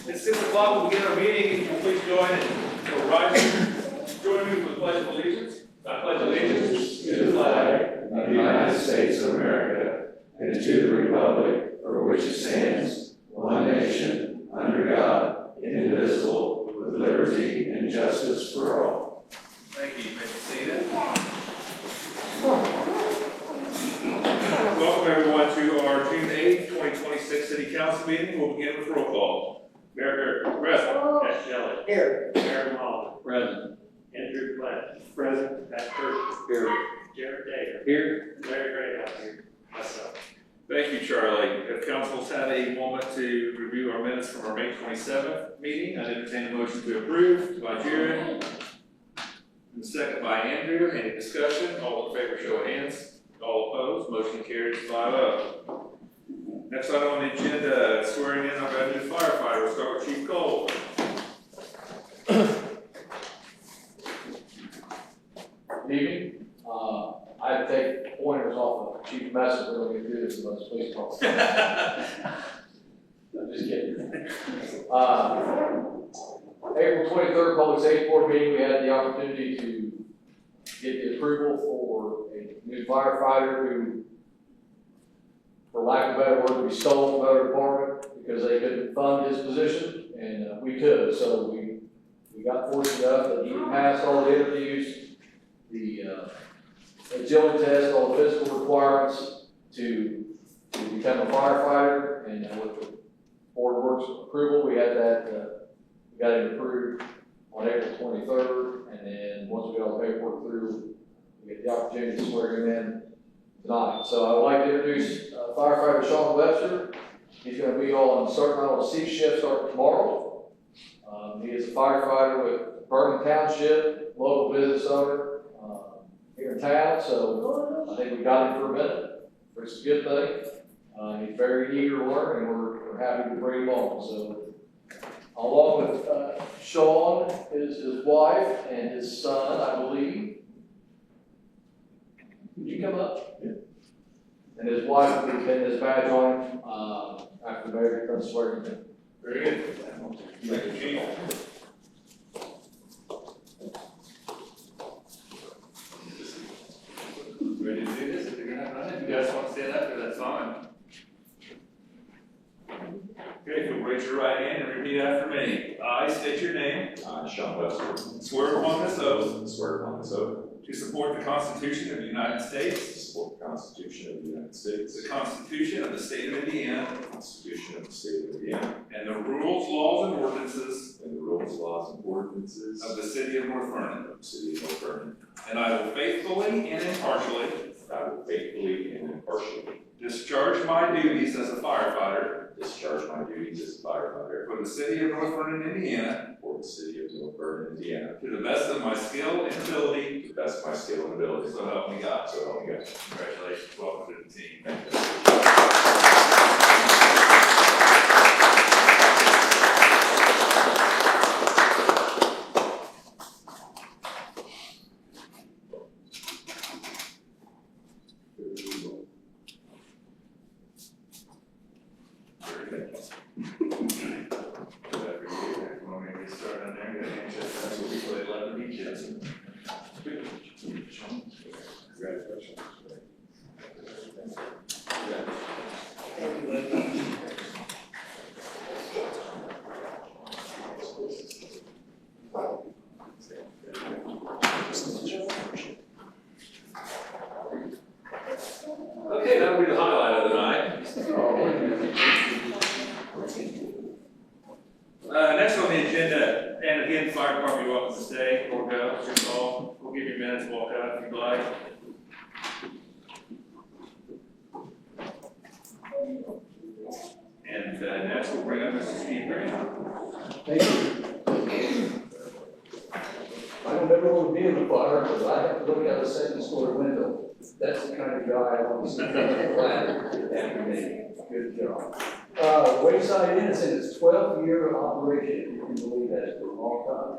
It's 6 o'clock, we'll begin our meeting. If you please join in. So rise, join me with the Pledge of Allegiance. I pledge allegiance to the flag of the United States of America and to the republic for which it stands, one nation, under God, indivisible, with liberty and justice for all. Thank you. You may be seated. Welcome everyone to our June 8th, 2026 City Council meeting. We'll begin with roll call. Mayor Present. Pat Shelley. Here. Aaron Hall. Present. Andrew Platt. Present. Pat Kirk. Here. Jared Davis. Here. Larry Grayhouse. Here. Myself. Thank you, Charlie. If council's had a moment to review our minutes from our May 27th meeting, I entertain a motion to approve by Jared. And second by Andrew. Any discussion? All in favor, show of hands. All opposed, motion carries 5-0. Next item on the agenda, swearing in our new firefighter. We'll start with Chief Cole. Good evening. I had to take pointers off of Chief Messer when we do this in those police calls. I'm just kidding. April 23rd, Public Safety Board meeting, we had the opportunity to get the approval for a new firefighter who, for lack of a better word, we stole from our department because they couldn't fund his position, and we could. So we got fortunate enough that he passed all the interviews, the agility test, all the physical requirements to become a firefighter, and with the board works approval, we had that, we got it approved on April 23rd, and then once we got all the paperwork through, we get the opportunity to swear him in tonight. So I would like to introduce firefighter Sean Webster. He's going to be starting on a C shift starting tomorrow. He is a firefighter with Vernon Township, local business owner here in town. So I think we got him for a minute, which is a good thing. He's very eager to learn, and we're happy to bring him on. So along with Sean is his wife and his son, I believe. Would you come up? Yeah. And his wife will pin his badge on him after the mayor comes swearing him in. Very good. Thank you, Chief. Ready to do this? If you're not running, you guys want to stand up there, that's fine. Okay, if you'll raise your right hand and repeat after me. I state your name. I, Sean Webster, Swear upon this oath swear upon this oath to support the Constitution of the United to States, support the Constitution of the United States, the Constitution of the State of Indiana, the Constitution of the State of Indiana, and the rules, laws, and ordinances and the rules, laws, and ordinances of the City of North Vernon. of the City of North Vernon. And I will faithfully and impartially I will faithfully and impartially discharge my duties as a firefighter discharge my duties as a firefighter for the City of North Vernon, Indiana, for the City of North Vernon, Indiana, to the best of my skill and ability. to the best of my skill and ability. So help me God. So help me God. Congratulations. Welcome to the team. Thank you. Very good. Whatever you do, if you want me to get started on there, you got hand check. That's what we play 11 each. Congratulations. Okay, that'll be the highlight of the night. Next on the agenda, and again, fire department, you're welcome to stay or go, it's your call. We'll give you minutes, walk out if you'd like. And next we'll bring up Mr. Steve Graham. Thank you. I don't ever want to be in the fire, because I have to look out a second-story window. That's the kind of guy I want to see coming to the ladder after me. Good job. Wayside Inn is in its 12th year of operation, if you can believe that, it's been a long time.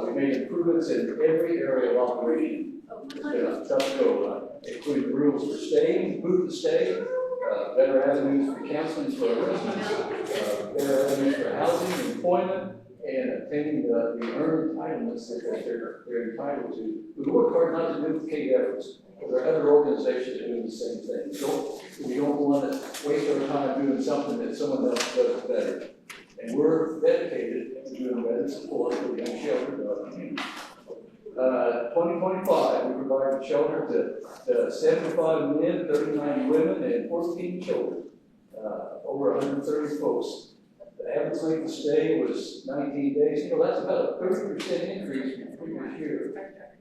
We made improvements in every area of operation. It's been a tough go, including rules for staying, who to stay, better avenues for counseling for our residents, better avenues for housing, employment, and obtaining the earned entitlements that they're entitled to. We work hard not to duplicate efforts, but there are other organizations that are doing the same thing. We don't want to waste our time doing something that someone else does better. And we're dedicated to doing better support for the young shelter in our community. 2025, we provided shelter to 75 men, 39 women, and 14 children. Over 130 folks. The average length of stay was 19 days. You know, that's about a 30% increase from the previous year.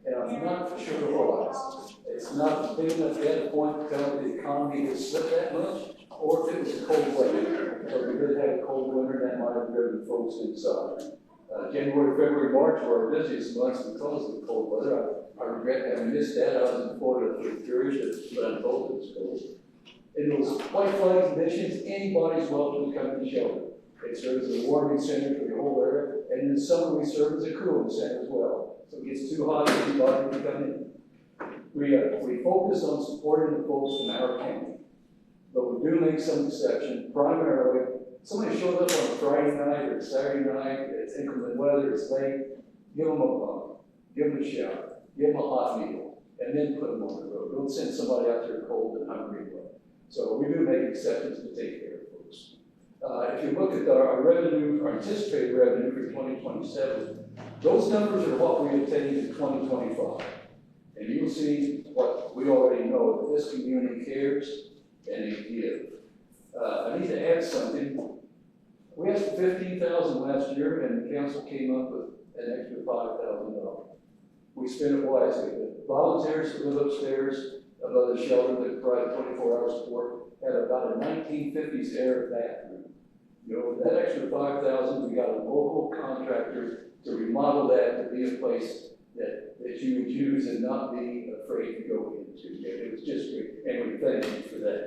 And I'm not sure why. It's not big enough at that point to tell the economy has slipped that much, or if it was a cold winter. So we did have a cold winter, that might have driven folks inside. January, February, March were our busiest months because of the cold weather. I regret having missed that. I was in Florida for the period, but I'm told it was cold. In those white flooding conditions, anybody's welcome to come to the shelter. It serves as a warming center for the whole area, and in the summer we serve as a cooling center as well. So it gets too hot, anybody can come in. We focus on supporting the folks from our county, but we do make some exceptions. Primarily, somebody shows up on a Friday night or Saturday night, it's inclement weather, it's late, give them a bunk, give them a shower, give them a hot meal, and then put them on the road. Don't send somebody out there cold and hungry. So we do make exceptions to take care of folks. If you look at our revenue, our anticipated revenue for 2027, those numbers are what we obtained in 2025. And you'll see what we already know, that this community cares and they give. I need to add something. We asked for $15,000 last year, and the council came up with an extra $5,000. We spent it wisely. The volunteers that live upstairs above the shelter that provide 24-hour support had about a 1950s era bathroom. You know, with that extra $5,000, we got a local contractor to remodel that to be a place that you would use and not be afraid to go into. It was just great, and we thank you for that.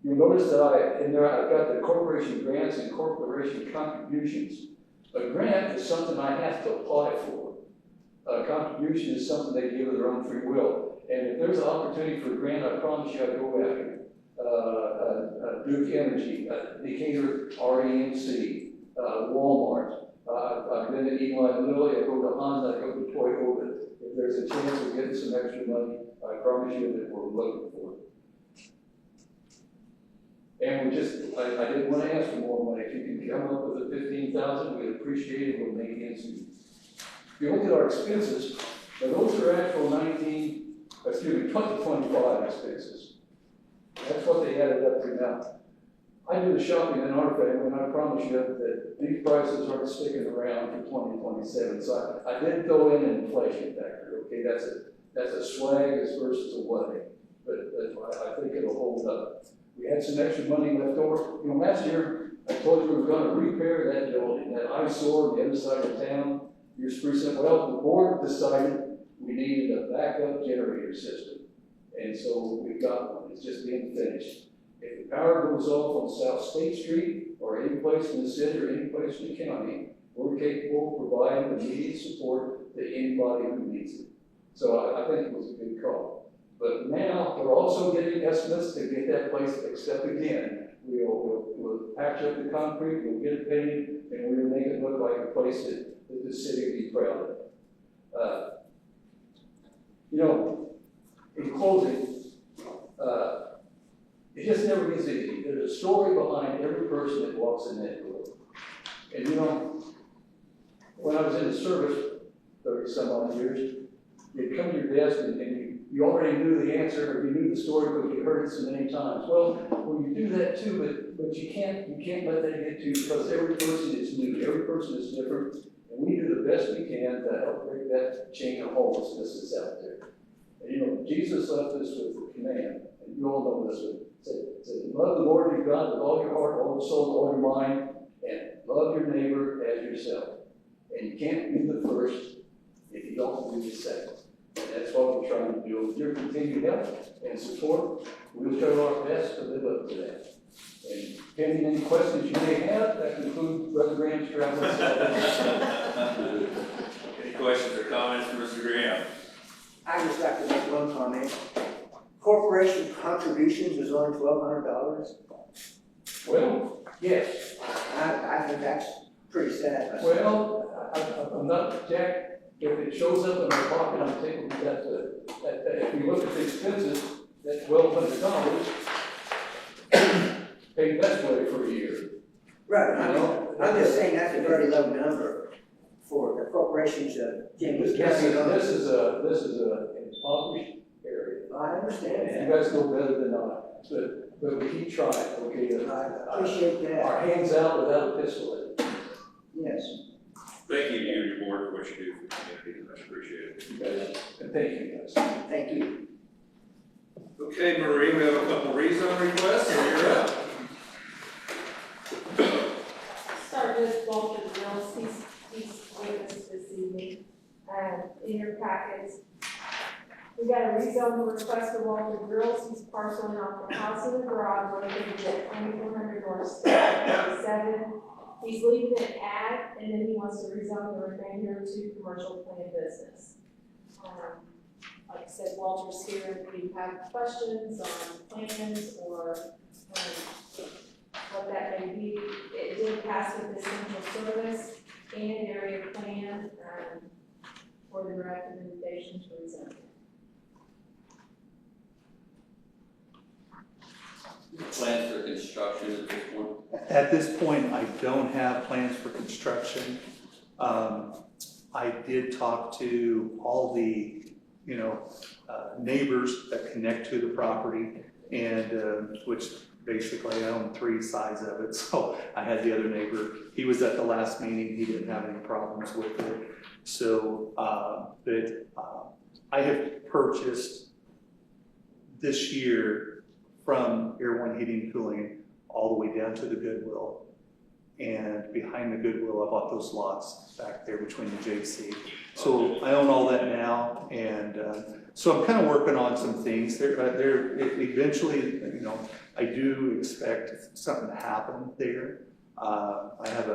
You'll notice that I've got the corporation grants and corporation contributions. A grant is something I have to apply for. A contribution is something they give of their own free will. And if there's an opportunity for a grant, I promise you I'd go after it. Duke Energy, Decatur REMC, Walmart. I've been at Eli Lilly, I go to Honda, I go to Toyota. If there's a chance of getting some extra money, I promise you that we're looking for it. And I didn't want to ask for more money. If you can come up with the $15,000, we'd appreciate it. We'll make ends meet. If you look at our expenses, now those are actual 2025 expenses. That's what they added up to now. I do the shopping in our family, and I promise you that these prices aren't sticking around for 2027. So I did throw in an inflation factor. Okay, that's a swag as versus a wedding, but I think it'll hold up. We had some extra money left over. You know, last year I told you we were going to repair that building, that eyesore on the other side of town. You're sprucing it. Well, the board decided we needed a backup generator system, and so we've got one. It's just being finished. If the power goes off on South State Street or any place in the city or any place in the county, we're capable of providing immediate support to anybody who needs it. So I think it was a good call. But now we're also getting estimates to get that place fixed up again. We'll patch up the concrete, we'll get it painted, and we'll make it look like a place that the city would be proud of. You know, in closing, it just never gets easy. There's a story behind every person that walks in that door. And you know, when I was in the service 30 some odd years, you'd come to your desk and you already knew the answer, or you knew the story because you heard it so many times. Well, you do that too, but you can't let that get to you, because every person is new, every person is different, and we do the best we can to help break that chain of homelessness that's out there. And you know, Jesus left us with a command, and you all know this one. It said, love the Lord your God with all your heart, all your soul, all your mind, and love your neighbor as yourself. And you can't do the first if you don't do the second. And that's what we're trying to do. With your continued help and support, we'll try our best to live up to that. And pending any questions you may have, that concludes Brother Graham's travel. Any questions or comments for Mr. Graham? I just like to make one comment. corporation contributions is only $1,200? Well, yes. I think that's pretty sad myself. Well, I'm not, Jack, if it shows up in my pocket, I'm taking that, if you look at the expenses, that's $1,200. Paid that way for a year. Right, I'm just saying that's a very low number for the corporations that Jim was carrying on. This is a impoverished area. I understand And you guys know better than I, but we keep trying, okay? that. I appreciate that. Our hands out without a pistol. Yes. Thank you to you and your board for what you do for the community, much appreciated. You guys, and thank you guys. Thank you. Okay, Marie, we have a couple rezone requests, and you're up. Start with Walter Mills, he's with us this evening. In your packets, we got a rezone request for Walter Grills. He's parceling off the house and the garage located at 2400 North State 7. He's leaving it ag, and then he wants to rezone the remainder to commercial planned business. Like I said, Walter's here if you have questions on plans or what that may be. It did pass with the essential service and area plan for the recommendation to rezone. Plans for construction at this point? At this point, I don't have plans for construction. I did talk to all the, neighbors that connect to the property, and which basically I own 3 sides of it. So I had the other neighbor. He was at the last meeting. He didn't have any problems with it. So, I have purchased this year from Air One Heating and Cooling all the way down to the Goodwill. And behind the Goodwill, I bought those lots back there between the JC. So I own all that now, and so I'm kind of working on some things. Eventually, I do expect something to happen there. I have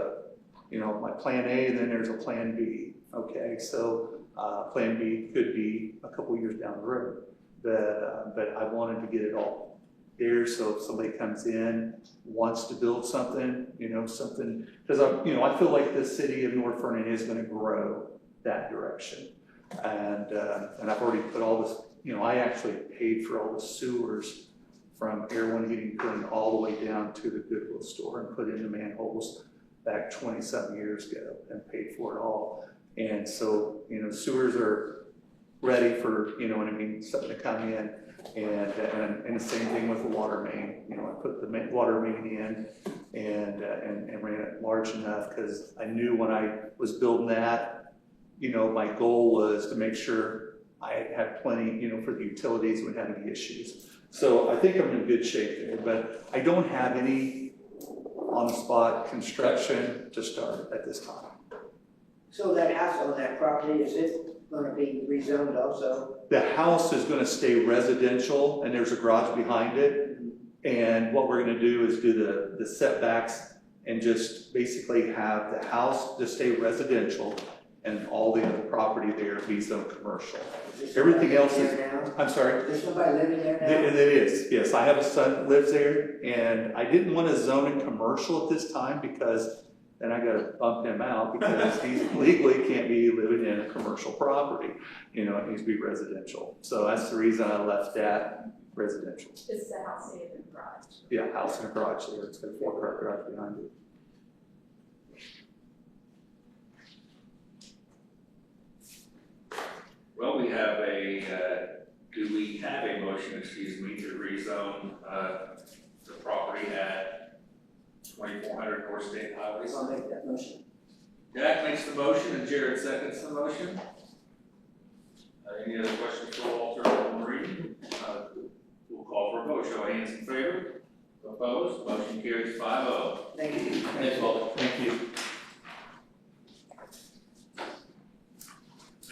my plan A, and then there's a plan B. Okay, so plan B could be a couple years down the road, but I wanted to get it all there, so if somebody comes in, wants to build something, something, because I feel like the city of North Vernon is going to grow that direction, and I've already put all this, I actually paid for all the sewers from Air One Heating and Cooling all the way down to the Goodwill store and put in the manholes back 20-some years ago and paid for it all, and so sewers are ready for something to come in. And the same thing with the water main. I put the water main in and ran it large enough because I knew when I was building that, my goal was to make sure I had plenty, for the utilities would have any issues. So I think I'm in good shape there, but I don't have any on-the-spot construction to start at this time. So that house on that property, is it going to be rezoned also? The house is going to stay residential, and there's a garage behind it. And what we're going to do is do the setbacks and just basically have the house just stay residential and all the other property there be zoned commercial. Everything else is, I'm sorry? There's somebody living there now? It is, yes. I have a son that lives there, and I didn't want to zone it commercial at this time because then I got to bump him out because he legally can't be living in a commercial property. It needs to be residential. So that's the reason I left that residential. It's the house and the garage. Yeah, house and a garage there. It's got a 4-car garage behind it. Well, do we have a motion, to rezone the property at 2400 North State Highway? I'll make that motion. Jack makes the motion and Jared seconds the motion. Any other questions for Walter or Marie? We'll call for a vote. Show of hands in favor. Opposed? Motion carries 5-0. Thank you. Thanks, Walter. Thank you.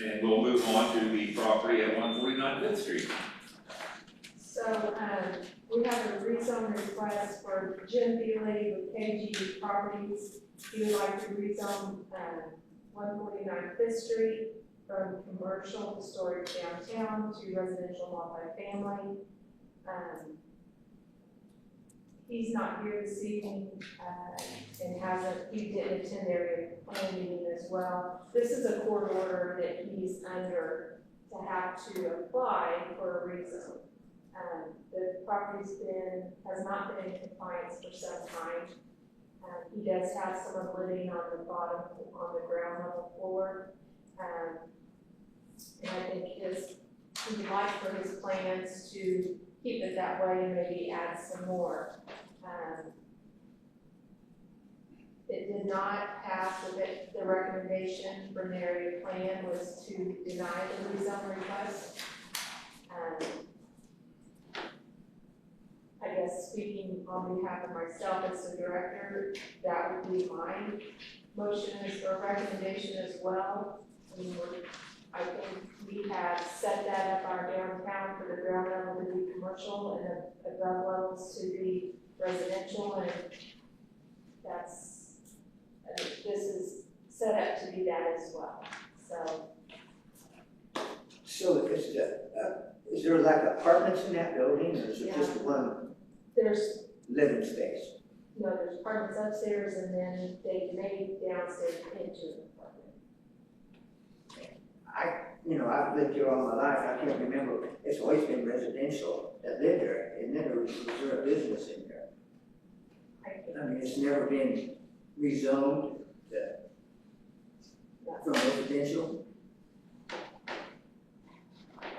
And we'll move on to the property at 149 Fifth Street. So, we have a rezone request for Jim Bealey with KG Properties. He would like to rezone 149 Fifth Street from commercial historic downtown to residential multifamily. He's not here this evening, and he didn't attend their plan meeting as well. This is a court order that he's under to have to apply for a reason. The property's has not been in compliance for some time. He does have some living on the bottom, on the ground level floor. And I think he would like for his plans to keep it that way and maybe add some more. It did not pass the recommendation from their area plan was to deny the rezone request. I guess speaking on behalf of myself as the director, that would be my motion or recommendation as well. I think we have set that up our downtown for the ground level to be commercial and the above levels to be residential, and this is set up to be that as well. So is there like apartments in that building, or is it just one There's living space? there's apartments upstairs, and then they made downstairs into an apartment. I've lived here all my life, I can't remember, it's always been residential that lived there, it never was there a business in there. I mean, it's never been rezoned from residential.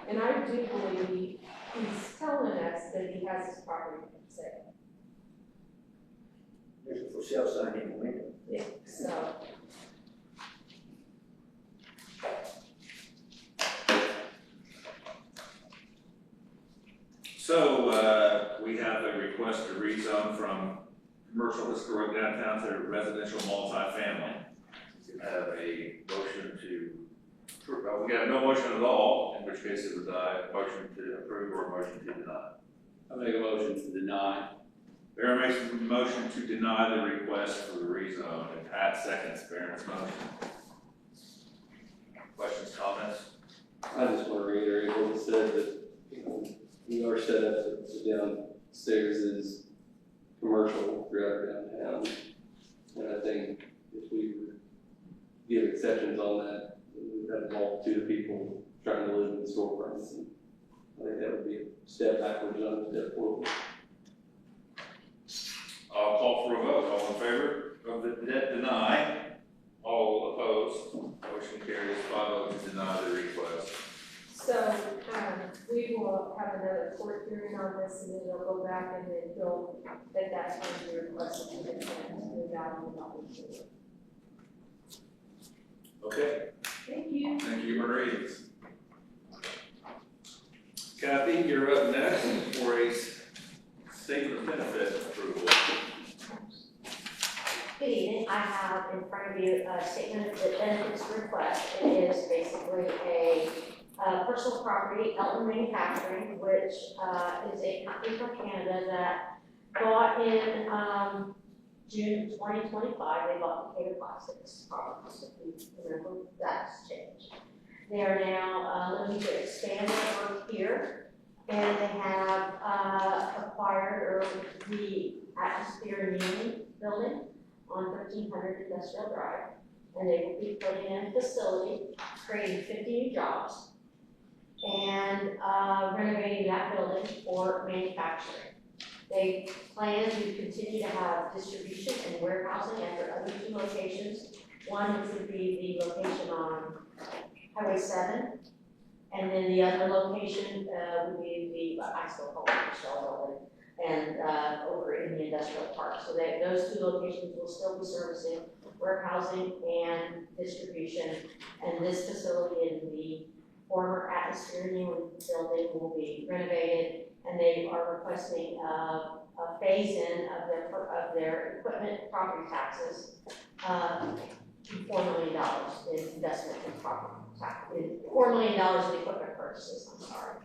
And I do believe he's telling us that he has his property for sale. There's a for sale sign in the window. Yeah, so. So, we have a request to rezone from commercial historic downtown to residential multifamily. We have a motion we got no motion at all, in which case it would die, motion to approve or motion to deny. I make a motion to deny. Barron makes a motion to deny the request for the rezone, and Pat seconds Barron's motion. Questions, comments? I just want to reiterate what was said, that, we are set up so downstairs is commercial throughout downtown. And I think if we would give exceptions on that, we'd have a multitude of people trying to live in the storefronts. And I think that would be a step backwards, not a step forward. I'll call for a vote. All in favor of the deny? All opposed? Motion carries 5-0 to deny the request. So, we will have another court hearing on this, and then it'll go back, and then he'll, at that time, the request to the to move out on the bottom. Okay, Thank you. thank you, Marie. Kathy, you're up next for a statement of benefit approval. Good evening. I have in front of you a statement of benefits request. It is basically a personal property, Elton Manufacturing, which is a company from Canada that bought in June 2025. They bought Decatur Plastics products, if you remember, that's changed. They are now looking to expand their work here, and they have acquired the Atmosphere Union building on 1300 Industrial Drive, and they will be putting in a facility, creating 50 new jobs, and renovating that building for manufacturing. They plan to continue to have distribution and warehousing at their other 2 locations. One would be the location on Highway 7, and then the other location would be the, I still call it the Shell building, and over in the industrial park. So those 2 locations will still be servicing warehousing and distribution, and this facility in the former Atmosphere Union building will be renovated, and they are requesting a phase-in of their equipment property taxes, $4 million in investment in property tax, $4 million in equipment purchases, I'm sorry.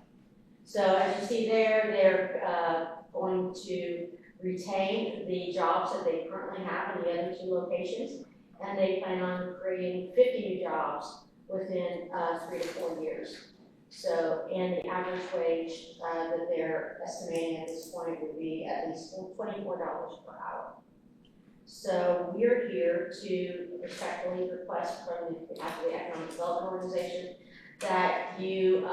So as you see there, they're going to retain the jobs that they currently have in the other 2 locations, and they plan on creating 50 new jobs within 3 to 4 years. So, and the average wage, that they're estimating at this point would be at least $24 per hour. So we're here to respectfully request from the Economic Development Organization that you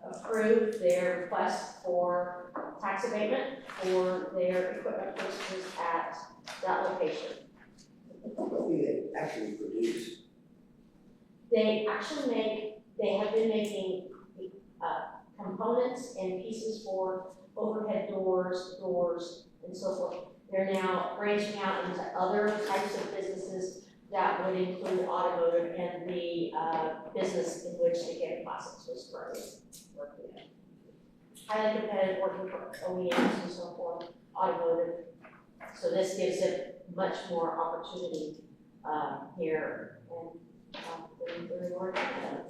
approve their request for tax abatement for their equipment purchases at that location. What do they actually produce? They have been making components and pieces for overhead doors, and so forth. They're now branching out into other types of businesses that would include automotive and the business in which the Campbell Plastics was currently working in. Highly competitive, working for OEMs and so forth, automotive. So this gives it much more opportunity here, and they're working on it.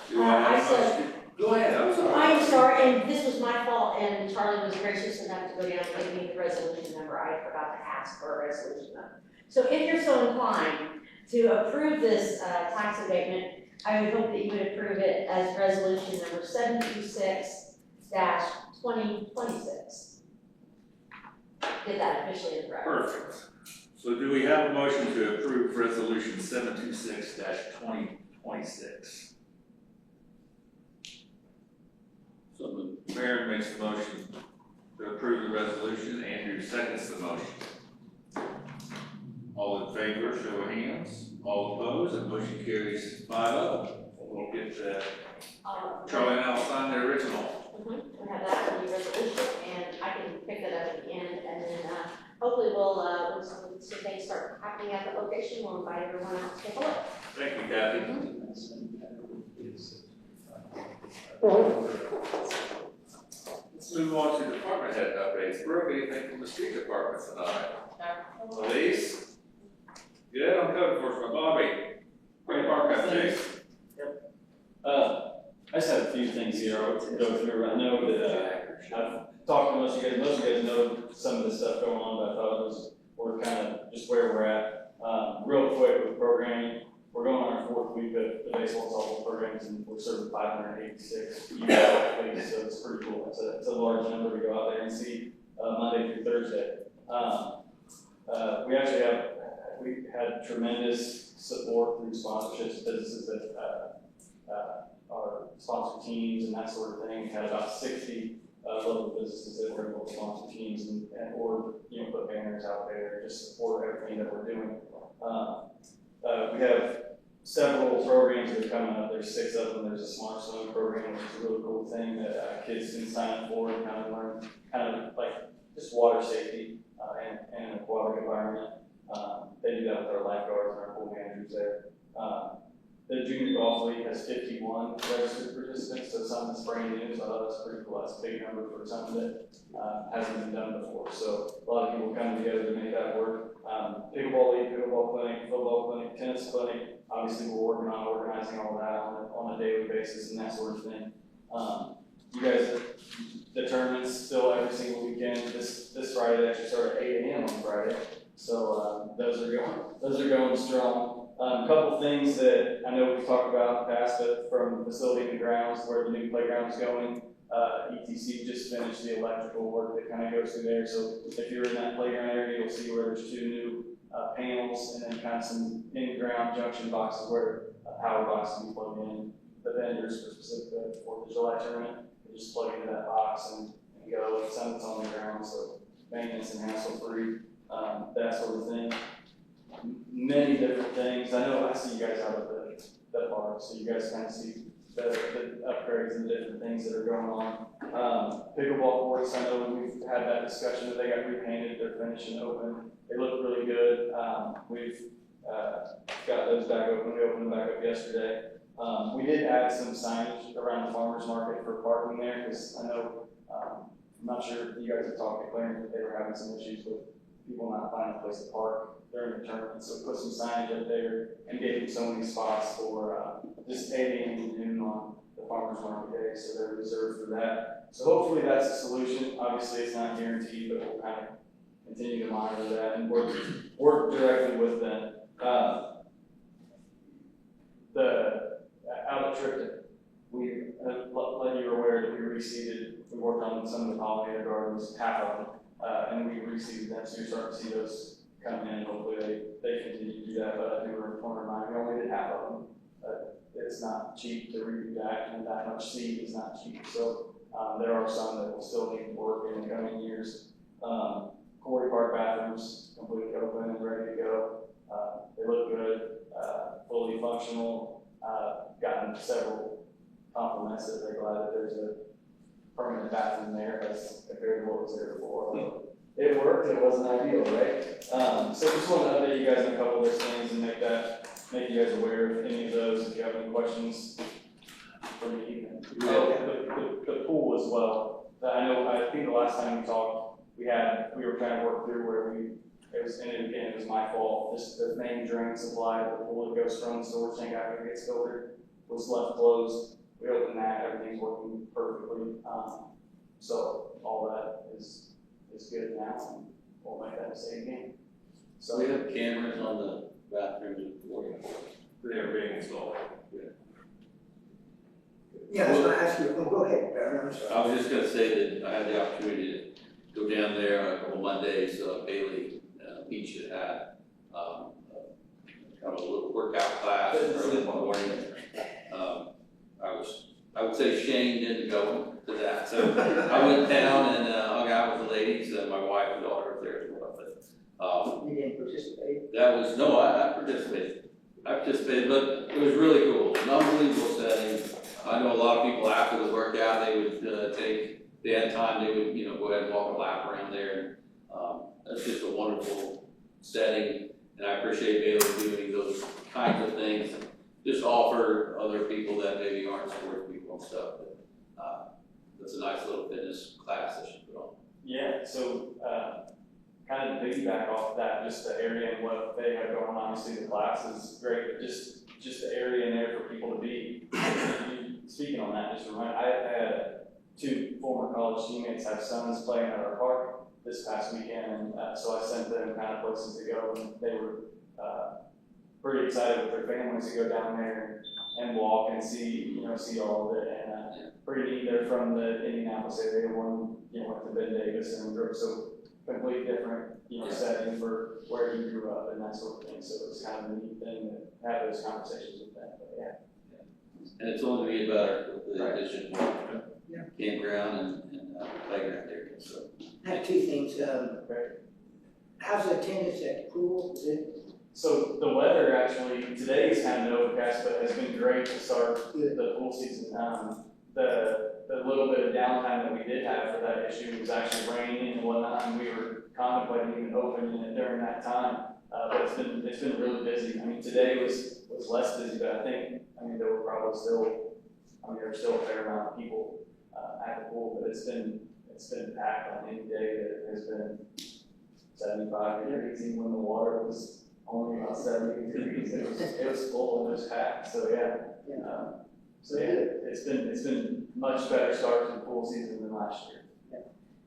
Do I have a I said- motion? Go ahead, I'm sorry. I'm sorry, and this was my fault, and Charlie was gracious enough to go down and give me the resolution number. I forgot to ask for a resolution number. So if you're so inclined to approve this tax abatement, I would hope that you would approve it as resolution number 726-2026. Get that officially in the record. Perfect. So do we have a motion to approve resolution 726-2026? Vernon makes the motion to approve the resolution, Andrew seconds the motion. All in favor, show of hands. All opposed, the motion carries 5-0. We'll get Charlie and I'll sign the original. We have that in the resolution, and I can pick that up at the end, and then hopefully we'll, when some things start happening at the location, we'll invite everyone out to take a look. Thank you, Kathy. Let's move on to department head updates. Brooke, anything from the street department tonight? No. Police? Good on code enforcement. Bobby? Great park updates. I just have a few things here I'll go through. I know that I've talked to most of you guys. Most of you guys know some of the stuff going on, but I thought we're kind of just where we're at. Real quick with programming, we're going on our 4th week of the baseball softball programs, and we're serving 586 youth athletes, so it's pretty cool. It's a large number to go out there and see Monday through Thursday. We had tremendous support through sponsorships, businesses that our sponsor teams and that sort of thing. We had about 60 local businesses that were able to sponsor teams and or put banners out there, just support everything that we're doing. We have several programs that are coming up. There's 6 of them. There's a smart swim program, which is a really cool thing that kids can sign up for and kind of learn like just water safety and an aquatic environment. They do that with our lifeguards and our pool managers there. The junior golf league has 51 registered participants, so something that's brand new, so I thought that's pretty cool. That's a big number for something that hasn't been done before. So a lot of people come together to make that work. Pickleball league, pickleball clinic, football clinic, tennis clinic. Obviously, we're working on organizing all that on a daily basis and that sort of thing. You guys, the tournaments still every single weekend. This Friday they actually start at 8 a.m. on Friday, so those are going strong. A couple things that I know we've talked about in the past, but from facility and grounds where the new playground is going, ETC just finished the electrical work that kind of goes through there. So if you're in that playground area, you'll see where there's 2 new panels and then kind of some in-ground junction boxes where a power box can be plugged in. The vendors for specifically the 4th of July tournament, they just plug into that box and go. Some that's on the ground, so maintenance and hassle-free, that sort of thing. Many different things. I know I see you guys out at the park, so you guys kind of see the upgrades and the different things that are going on. Pickleball courts, I know we've had that discussion that they got repainted, they're finished and open. They look really good. We've got those back open. We opened them back up yesterday. We did add some signage around the farmers market for parking there because I know, I'm not sure if you guys have talked to Clarence, but they were having some issues with people not finding a place to park during the tournament. So put some signage up there and gave them so many spots for just 8 a.m. to noon on the farmers market day. So they're reserved for that. So hopefully that's a solution. Obviously it's not guaranteed, but we'll kind of continue to monitor that and work directly with them. The out at Tripton, we, let you aware that we reseeded, we worked on some of the pollinator gardens, half of them, and we reseeded them, so you're starting to see those come in, hopefully they continue to do that, but I do want to remind, we only did half of them. It's not cheap to redo that, and that much seed is not cheap, so, there are some that will still need work in the coming years. Quarry Park bathrooms, completely open and ready to go. They look good, fully functional, gotten several compliments that they're glad that there's a permanent bathroom there as compared to what was there before. It worked, it wasn't ideal, right? So just wanted to update you guys on a couple of those things and make you guys aware of any of those. If you have any questions for me, the pool as well. I think the last time we talked, we were trying to work through where it was my fault. Just the main drain supply, the pool that goes from the storage tank after it gets filtered was left closed. We opened that, everything's working perfectly. So all that is good now, and we'll make that mistake again. So we have cameras on the bathrooms and floor. They're being installed. Yeah, I was gonna ask you, go ahead, Vernon, I'm sorry. I was just gonna say that I had the opportunity to go down there on a couple Mondays, Bailey Beach had had, kind of a little workout class early in the morning. I would say shamed into going to that, so I went down and hung out with the ladies, and my wife and daughter were there as well, but, You didn't participate? that was, no, I participated. But it was really cool, an unbelievable setting. I know a lot of people after the workout, they would they had time, they would, go ahead and walk a lap around there. That's just a wonderful setting, and I appreciate Bailey doing those kinds of things. Just offer other people that maybe aren't sports people and stuff. That's a nice little fitness class that she put on. Yeah, so kind of to piggyback off that, just the area and what they have going on, obviously the class is great, but just the area in there for people to be. Speaking on that, just remind, I had 2 former college teammates have sons playing at our park this past weekend, and so I sent them kind of places to go, and they were pretty excited with their families to go down there and walk and see all of it, and pretty neat. They're from the Indianapolis area, one went to Ben Davis and so completely different setting for where he grew up and that sort of thing. So it's kind of a neat thing to have those conversations with them. But yeah. And it's only going to get better with the Right. addition of campground and playground area. So I have 2 things, how's the attendance at the pool, is it So the weather actually today is kind of overcast, but has been great to start the pool season. The little bit of downtime that we did have for that issue was actually raining and whatnot, and we were contemplating even opening it during that time. But it's been really busy. I mean, today was less busy, but there were probably still, there were still a fair amount of people at the pool, but it's been packed on any day that it has been 75 degrees, even when the water was only about 70 degrees. It was full and it was packed. So it's been much better start to the pool season than last year.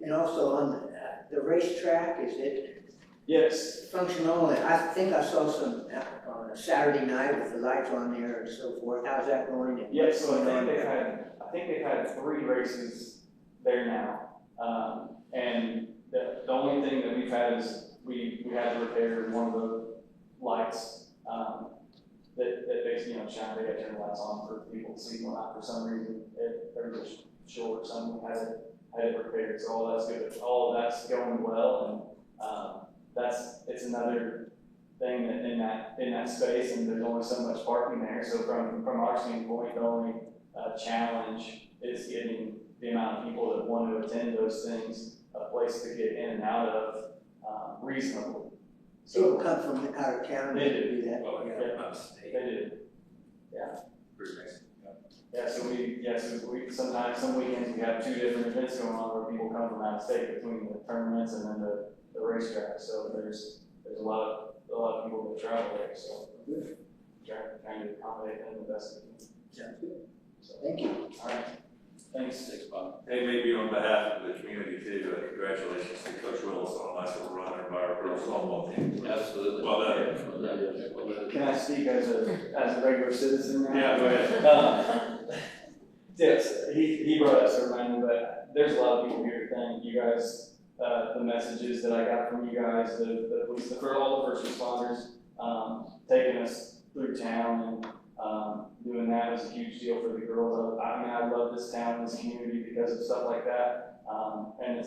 And also on the racetrack, is it Yes. functional? I think I saw some on a Saturday night with the lights on there and so forth. How's that going? And Yeah, so I think they've had 3 races there now. And the only thing that we've had is we had to repair one of the lights that basically shine. They got to turn the lights on for people to see. Well, for some reason it was short. Someone had it repaired. So all that's good. All of that's going well, and it's another thing that in that space, and there's only so much parking there. So from our standpoint, the only challenge is getting the amount of people that want to attend those things a place to get in and out of reasonably. people come from out of town They to do. do that? Oh, Yeah. upstate. They do. Pretty nice. So we sometimes, some weekends, we have 2 different events going on where people come from out of state between the tournaments and then the racetrack. So there's a lot of people that travel there. So trying to accommodate them the best we can. Sounds good. So, Thank you. all right. Thanks. Thanks, Bob. Hey, maybe on behalf of the community too, congratulations to Coach Willis on a nice little run there by our girls softball team. Absolutely. Well done. Well done. Well done. Can I speak as a regular citizen now? Yeah, go ahead. Yes, he brought us a reminder, but there's a lot of people here to thank you guys, the messages that I got from you guys, the police, for all the first responders, taking us through town and, doing that was a huge deal for the girls. I mean, I love this town, this community because of stuff like that. And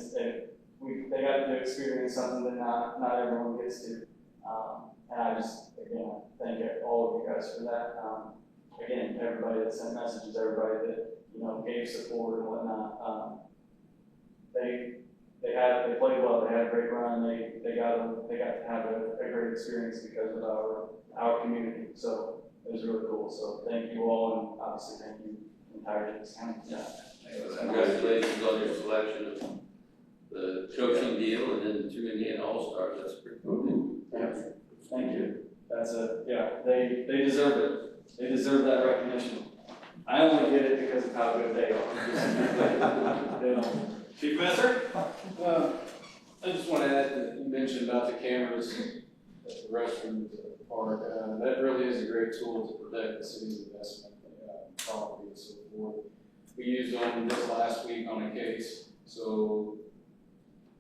they got to experience something that not everyone gets to. And I just, again, thank all of you guys for that. Again, everybody that sent messages, everybody that, gave support and whatnot. They played well, they had a great run, they got to have a great experience because of our community. So it was really cool. So thank you all, and obviously thank you entire James County staff. Congratulations on your selection of the coaching deal and then 2 Indiana All-Stars. That's pretty cool. Yeah. Thank you. They deserve it. They deserve that recognition. I only get it because of how good they are. Chief Messer? I just want to add that you mentioned about the cameras at the restrooms at the park. That really is a great tool to protect the city's investment, property and so forth. We used them this last week on a case, so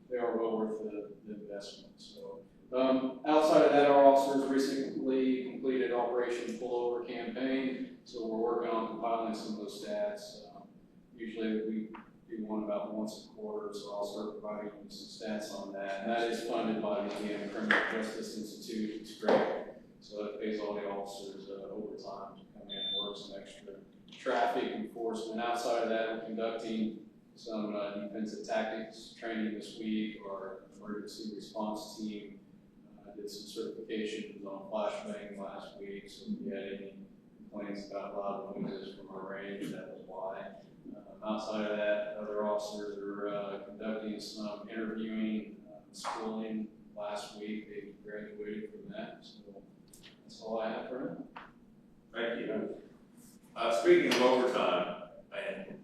they are well worth the investment. So outside of that, our officers recently completed Operation Pullover campaign, so we're working on compiling some of those stats. Usually we do one about once a quarter, so I'll start providing you some stats on that. And that is funded by the Indiana Criminal Justice Institute. It's great. So it pays all the officers overtime to come in and work some extra traffic enforcement. Outside of that, we're conducting some defensive tactics training this week. Our emergency response team did some certifications on flashbang last week, so if you had any complaints about loud noises from our range, that was why. Outside of that, other officers are conducting some interviewing, schooling last week. They graduated from that, so that's all I have for now. Thank you. Speaking of overtime, and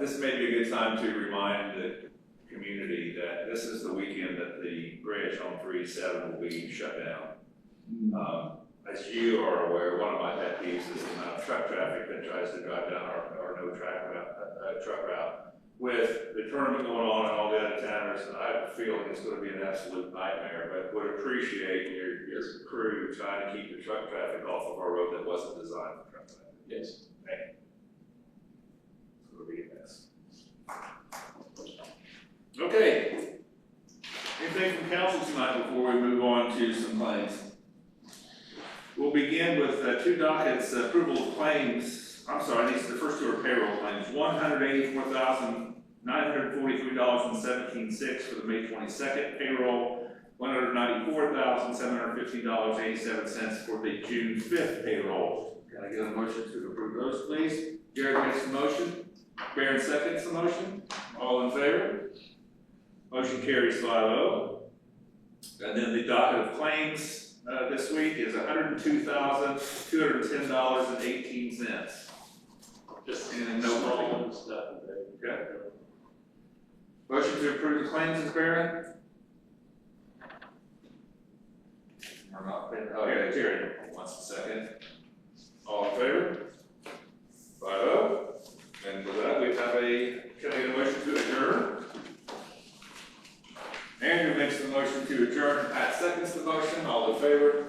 this may be a good time to remind the community that this is the weekend that the bridge on 387 will be shut down. As you are aware, one of my pet peeves is the amount of truck traffic that tries to drive down our no truck route. With the tournament going on and all the other towners, I have a feeling it's going to be an absolute nightmare, but would appreciate your crew trying to keep the truck traffic off of our road that wasn't designed for truck traffic. Yes. Thank you. It's going to be a mess. Okay. Anything from council tonight before we move on to some claims? We'll begin with 2 dockets, approval of claims. I'm sorry, these are the first 2 are payroll claims. $184,943.17 for the May 22nd payroll. $194,715.87 for the June 5th payroll. Can I get a motion to approve those, please? Jared makes the motion. Baron seconds the motion. All in favor? Motion carries 5-0. And then the docket of claims this week is $102,210.18. Just and no small stuff. Okay. Motion to approve the claims is Baron? Or not? Oh, yeah, Jerry wants a second. All in favor? 5-0. And with that, we have can I get a motion to adjourn? Andrew makes the motion to adjourn. Pat seconds the motion. All in favor?